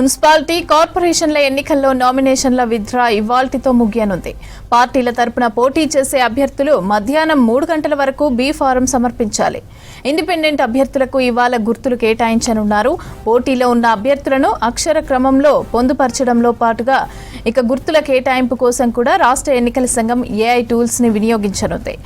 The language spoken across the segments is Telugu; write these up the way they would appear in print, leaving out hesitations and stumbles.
మున్సిపాలిటీ కార్పొరేషన్ల ఎన్నికల్లో నామినేషన్ల విత్డ్రా ఇవాల్టితో ముగియనుంది. పార్టీల తరపున పోటీ చేసే అభ్యర్థులు మధ్యాహ్నం 3 గంటల వరకు బి ఫారం సమర్పించాలి. ఇండిపెండెంట్ అభ్యర్థులకు ఇవాళ గుర్తులు కేటాయించనున్నారు. పోటీలో ఉన్న అభ్యర్థులను అక్షర క్రమంలో పొందుపరచడంలో పాటుగా గుర్తుల కేటాయింపు కోసం కూడా రాష్ట్ర ఎన్నికల సంఘం ఏఐ టూల్స్ ని వినియోగించనుంది.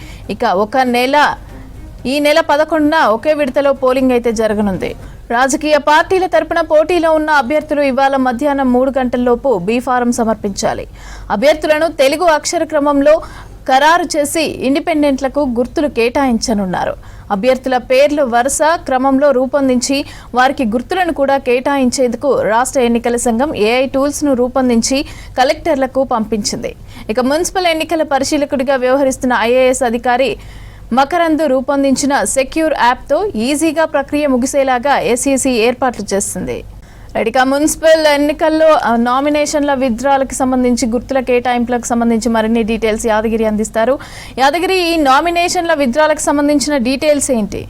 ఈ నెల 11న ఒకే విడతలో పోలింగ్ అయితే జరగనుంది. రాజకీయ పార్టీల తరపున పోటీలో ఉన్న అభ్యర్థులు ఇవాళ మధ్యాహ్నం 3 గంటల్లోపు బి ఫారం సమర్పించాలి. అభ్యర్థులను తెలుగు అక్షర క్రమంలో ఖరారు చేసి ఇండిపెండెంట్లకు గుర్తులు కేటాయించనున్నారు. అభ్యర్థుల పేర్లు వరుస క్రమంలో రూపొందించి వారికి గుర్తులను కూడా కేటాయించేందుకు రాష్ట్ర ఎన్నికల సంఘం ఏఐ టూల్స్ ను రూపొందించి కలెక్టర్లకు పంపించింది. మున్సిపల్ ఎన్నికల పరిశీలకుడిగా వ్యవహరిస్తున్న ఐఏఎస్ అధికారి మకరంద్ రూపొందించిన సెక్యూర్ యాప్తో ఈజీగా ప్రక్రియ ముగిసేలాగా ఎస్ఈసి ఏర్పాట్లు చేస్తుంది. మున్సిపల్ ఎన్నికల్లో నామినేషన్ల విత్డ్రాలకు సంబంధించి గుర్తుల కేటాయింపులకు సంబంధించి మరిన్ని డీటెయిల్స్ యాదగిరి అందిస్తారు. యాదగిరి, ఈ నామినేషన్ల విత్డ్రాలకు సంబంధించిన డీటెయిల్స్ ఏంటి?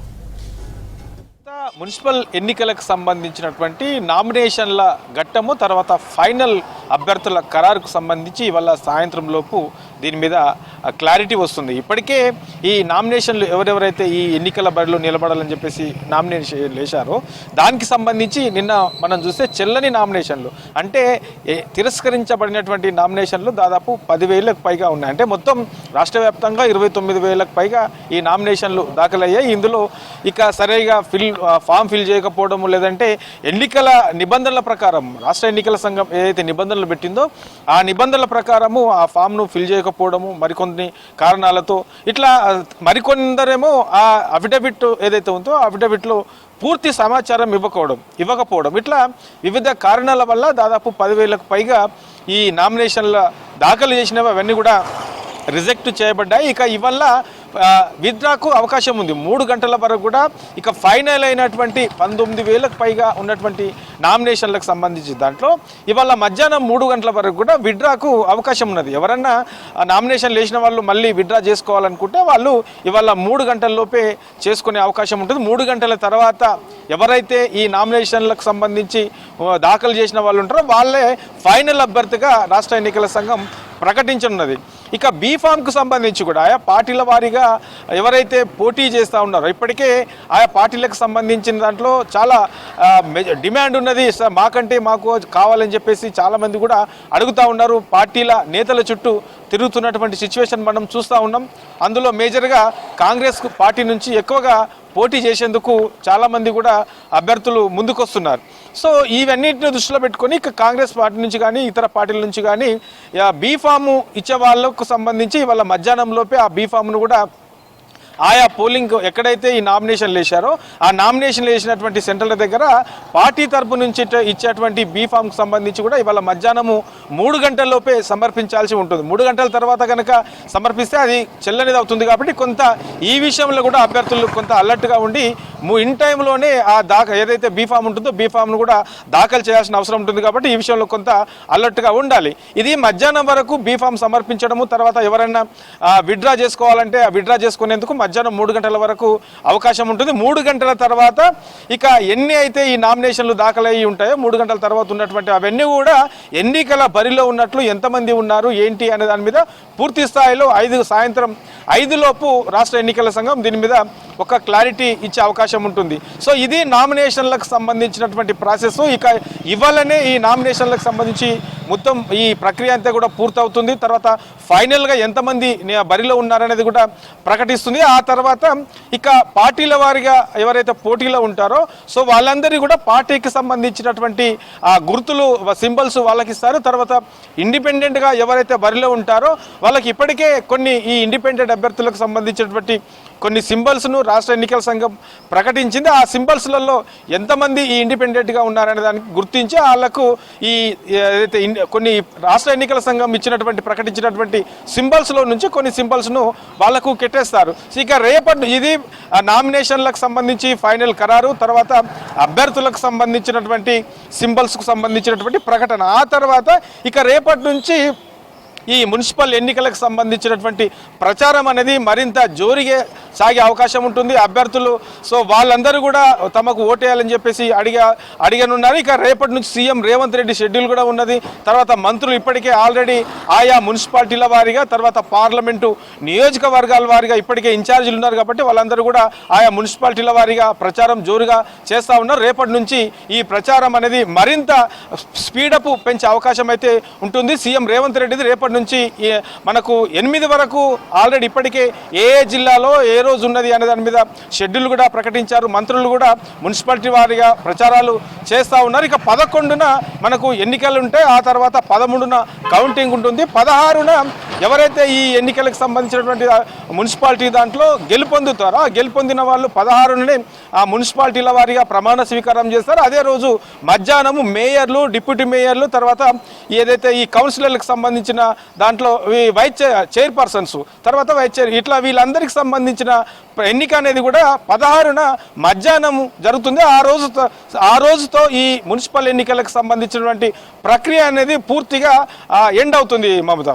మున్సిపల్ ఎన్నికలకు సంబంధించినటువంటి నామినేషన్ల ఘట్టము తర్వాత ఫైనల్ అభ్యర్థుల ఖరారుకు సంబంధించి ఇవాళ సాయంత్రం లోపు దీని మీద క్లారిటీ వస్తుంది. ఇప్పటికే ఈ నామినేషన్లు ఎవరెవరైతే ఈ ఎన్నికల బరిలో నిలబడాలని చెప్పేసి నామినేషన్ వేశారో దానికి సంబంధించి నిన్న మనం చూస్తే చెల్లని నామినేషన్లు అంటే తిరస్కరించబడినటువంటి నామినేషన్లు దాదాపు 10,000కు పైగా ఉన్నాయి. అంటే మొత్తం రాష్ట్ర వ్యాప్తంగా 29,000కు పైగా ఈ నామినేషన్లు దాఖలయ్యాయి. ఇందులో సరిగా ఫామ్ ఫిల్ చేయకపోవడము లేదంటే ఎన్నికల నిబంధనల ప్రకారం రాష్ట్ర ఎన్నికల సంఘం ఏదైతే నిబంధనలు పెట్టిందో ఆ నిబంధనల ప్రకారము ఆ ఫామ్ను ఫిల్ చేయకపోవడము మరికొన్ని కారణాలతో ఇట్లా మరికొందరేమో ఆ అఫిడవిట్ ఏదైతే ఉందో ఆ అఫిడవిట్లో పూర్తి సమాచారం ఇవ్వకపోవడం ఇట్లా వివిధ కారణాల వల్ల దాదాపు 10,000కు పైగా ఈ నామినేషన్ల దాఖలు చేసినవి అవన్నీ కూడా రిజెక్ట్ చేయబడ్డాయి. ఇవల్ల విత్డ్రాకు అవకాశం ఉంది. 3 గంటల వరకు కూడా ఫైనల్ అయినటువంటి 19,000కు పైగా ఉన్నటువంటి నామినేషన్లకు సంబంధించి దాంట్లో ఇవాళ మధ్యాహ్నం 3 గంటల వరకు కూడా విత్డ్రాకు అవకాశం ఉన్నది. ఎవరన్నా నామినేషన్ వేసిన వాళ్ళు మళ్ళీ విత్డ్రా చేసుకోవాలనుకుంటే వాళ్ళు ఇవాళ 3 గంటల్లోపే చేసుకునే అవకాశం ఉంటుంది. 3 గంటల తర్వాత ఎవరైతే ఈ నామినేషన్లకు సంబంధించి దాఖలు చేసిన వాళ్ళు ఉంటారో వాళ్ళే ఫైనల్ అభ్యర్థిగా రాష్ట్ర ఎన్నికల సంఘం ప్రకటించనున్నది. బీ ఫామ్కు సంబంధించి కూడా ఆయా పార్టీల వారీగా ఎవరైతే పోటీ చేస్తూ ఉన్నారో ఇప్పటికే ఆయా పార్టీలకు సంబంధించిన దాంట్లో చాలా డిమాండ్ ఉన్నది. మాకు కావాలని చెప్పేసి చాలామంది కూడా అడుగుతూ ఉన్నారు. పార్టీల నేతల చుట్టూ తిరుగుతున్నటువంటి సిచ్యువేషన్ మనం చూస్తూ ఉన్నాం. అందులో మేజర్గా కాంగ్రెస్ పార్టీ నుంచి ఎక్కువగా పోటీ చేసేందుకు చాలామంది కూడా అభ్యర్థులు ముందుకొస్తున్నారు. సో ఇవన్నిటిని దృష్టిలో పెట్టుకొని కాంగ్రెస్ పార్టీ నుంచి కానీ ఇతర పార్టీల నుంచి కానీ బీ ఫాము ఇచ్చే వాళ్ళకు సంబంధించి ఇవాళ మధ్యాహ్నం లోపే ఆ బీ ఫామ్ను కూడా ఆయా పోలింగ్ ఎక్కడైతే ఈ నామినేషన్లు వేశారో ఆ నామినేషన్లు వేసినటువంటి సెంటర్ల దగ్గర పార్టీ తరపు నుంచి ఇచ్చేటువంటి బీ ఫామ్కి సంబంధించి కూడా ఇవాళ మధ్యాహ్నము 3 గంటల్లోపే సమర్పించాల్సి ఉంటుంది. 3 గంటల తర్వాత కనుక సమర్పిస్తే అది చెల్లనిది అవుతుంది. కాబట్టి కొంత ఈ విషయంలో కూడా అభ్యర్థులు కొంత అలర్ట్గా ఉండి ఇన్ టైంలోనే ఆ ఏదైతే బీ ఫామ్ ఉంటుందో బీ ఫామ్ను కూడా దాఖలు చేయాల్సిన అవసరం ఉంటుంది. కాబట్టి ఈ విషయంలో కొంత అలర్ట్గా ఉండాలి. ఇది మధ్యాహ్నం వరకు బీ ఫామ్ సమర్పించడము తర్వాత ఎవరైనా విత్డ్రా చేసుకోవాలంటే ఆ విత్డ్రా చేసుకునేందుకు మధ్యాహ్నం 3 గంటల వరకు అవకాశం ఉంటుంది. 3 గంటల తర్వాత ఎన్ని అయితే ఈ నామినేషన్లు దాఖలయ్యి ఉంటాయో 3 గంటల తర్వాత ఉన్నటువంటి అవన్నీ కూడా ఎన్నికల బరిలో ఉన్నట్లు ఎంతమంది ఉన్నారు ఏంటి అనే దాని మీద పూర్తి స్థాయిలో సాయంత్రం 5 లోపు రాష్ట్ర ఎన్నికల సంఘం దీని మీద ఒక క్లారిటీ ఇచ్చే అవకాశం ఉంటుంది. సో ఇది నామినేషన్లకు సంబంధించినటువంటి ప్రాసెస్. ఇవాళనే ఈ నామినేషన్లకు సంబంధించి మొత్తం ఈ ప్రక్రియ అంతా కూడా పూర్తవుతుంది. తర్వాత ఫైనల్గా ఎంతమంది బరిలో ఉన్నారనేది కూడా ప్రకటిస్తుంది. ఆ తర్వాత పార్టీల వారిగా ఎవరైతే పోటీలో ఉంటారో సో వాళ్ళందరినీ కూడా పార్టీకి సంబంధించినటువంటి గుర్తులు సింబల్స్ వాళ్ళకి ఇస్తారు. తర్వాత ఇండిపెండెంట్గా ఎవరైతే బరిలో ఉంటారో వాళ్ళకి ఇప్పటికే కొన్ని ఈ ఇండిపెండెంట్ అభ్యర్థులకు సంబంధించినటువంటి కొన్ని సింబల్స్ను రాష్ట్ర ఎన్నికల సంఘం ప్రకటించింది. ఆ సింబల్స్లలో ఎంతమంది ఈ ఇండిపెండెంట్గా ఉన్నారనే దానికి గుర్తించి వాళ్ళకు ఈ ఏదైతే కొన్ని రాష్ట్ర ఎన్నికల సంఘం ప్రకటించినటువంటి సింబల్స్లో నుంచి కొన్ని సింబల్స్ను వాళ్లకు కెట్టేస్తారు. రేపటి ఇది నామినేషన్లకు సంబంధించి ఫైనల్ ఖరారు తర్వాత అభ్యర్థులకు సంబంధించినటువంటి సింబల్స్కు సంబంధించినటువంటి ప్రకటన. ఆ తర్వాత రేపటి నుంచి ఈ మున్సిపల్ ఎన్నికలకు సంబంధించినటువంటి ప్రచారం అనేది మరింత జోరుగా సాగే అవకాశం ఉంటుంది. అభ్యర్థులు సో వాళ్ళందరూ కూడా తమకు ఓటేయాలని చెప్పేసి అడిగనున్నారు. ఇక రేపటి నుంచి సీఎం రేవంత్ రెడ్డి షెడ్యూల్ కూడా ఉన్నది. తర్వాత మంత్రులు ఇప్పటికే ఆల్రెడీ ఆయా మున్సిపాలిటీల వారీగా తర్వాత పార్లమెంటు నియోజకవర్గాల వారీగా ఇప్పటికే ఇన్ఛార్జీలు ఉన్నారు కాబట్టి వాళ్ళందరూ కూడా ఆయా మున్సిపాలిటీల వారీగా ప్రచారం జోరుగా చేస్తూ ఉన్నారు. రేపటి నుంచి ఈ ప్రచారం అనేది మరింత స్పీడప్ పెంచే అవకాశం అయితే ఉంటుంది. సీఎం రేవంత్ రెడ్డిది రేపటి నుంచి మనకు 8 వరకు ఆల్రెడీ ఇప్పటికే ఏ జిల్లాలో ఏ రోజు ఉన్నది అనే దాని మీద షెడ్యూల్ కూడా ప్రకటించారు. మంత్రులు కూడా మున్సిపాలిటీ వారీగా ప్రచారాలు చేస్తూ ఉన్నారు. ఇక 11న మనకు ఎన్నికలు ఉంటాయి. ఆ తర్వాత 13న కౌంటింగ్ ఉంటుంది. 16న ఎవరైతే ఈ ఎన్నికలకు సంబంధించినటువంటి మున్సిపాలిటీ దాంట్లో గెలుపొందుతారో ఆ గెలుపొందిన వాళ్ళు 16నే ఆ మున్సిపాలిటీల వారీగా ప్రమాణ స్వీకారం చేస్తారు. అదే రోజు మధ్యాహ్నము మేయర్లు, డిప్యూటీ మేయర్లు, తర్వాత ఏదైతే ఈ కౌన్సిలర్లకు సంబంధించిన దాంట్లో వైస్ చైర్పర్సన్స్, తర్వాత వైస్ చైర్, ఇట్లా వీళ్ళందరికీ సంబంధించిన ఎన్నిక అనేది కూడా 16న మధ్యాహ్నం జరుగుతుంది. ఆ రోజుతో ఈ మున్సిపల్ ఎన్నికలకు సంబంధించినటువంటి ప్రక్రియ అనేది పూర్తిగా ఎండ్ అవుతుంది. మమత.